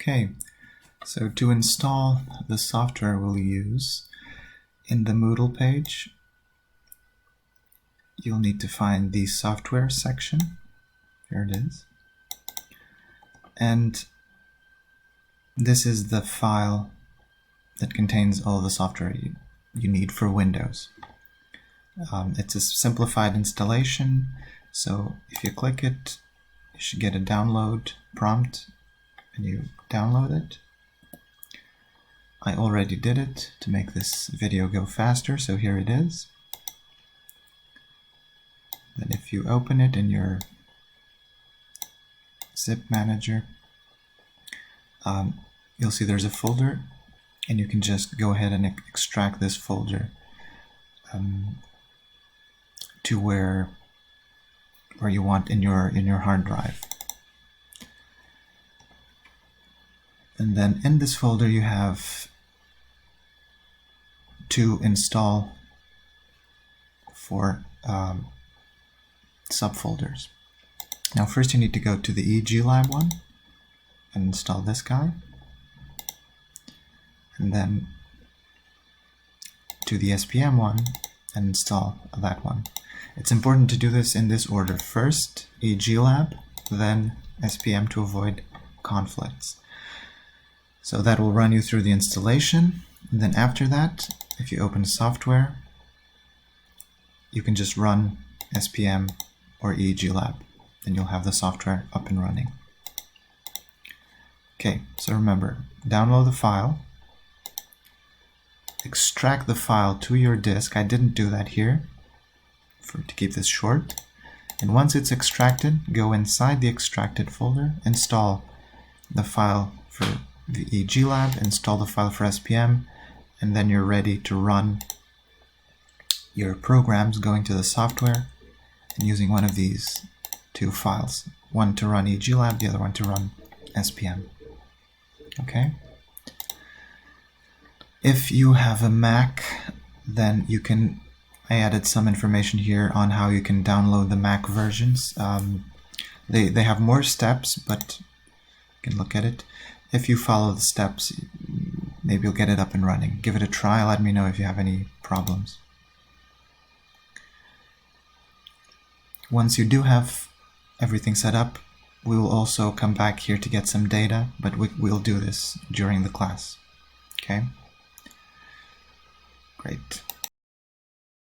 Okay, so to install the software we'll use, in the Moodle page, you'll need to find the software section. Here it is. And this is the file that contains all the software you need for Windows. It's a simplified installation, so if you click it, you should get a download prompt and you download it. I already did it to make this video go faster, so here it is. Then if you open it in your zip manager, you'll see there's a folder, and you can just go ahead and extract this folder to where you want in your hard drive. And then in this folder you have to install for subfolders. Now first you need to go to the EG Lab one and install this guy, and then to the SPM one and install that one. It's important to do this in this order: first EG Lab, then SPM, to avoid conflicts. So that will run you through the installation, and then after that, if you open software, you can just run SPM or EG Lab, then you'll have the software up and running. Okay, so remember, download the file, extract the file to your disk. I didn't do that here to keep this short. And once it's extracted, go inside the extracted folder, install the file for the EG Lab, install the file for SPM, and then you're ready to run your programs going to the software and using one of these two files. One to run EG Lab, the other one to run SPM. Okay? If you have a Mac, then you can, I added some information here on how you can download the Mac versions. They have more steps, but you can look at it. If you follow the steps, maybe you'll get it up and running. Give it a try. Let me know if you have any problems. Once you do have everything set up, we will also come back here to get some data, but we'll do this during the class. Okay? Great.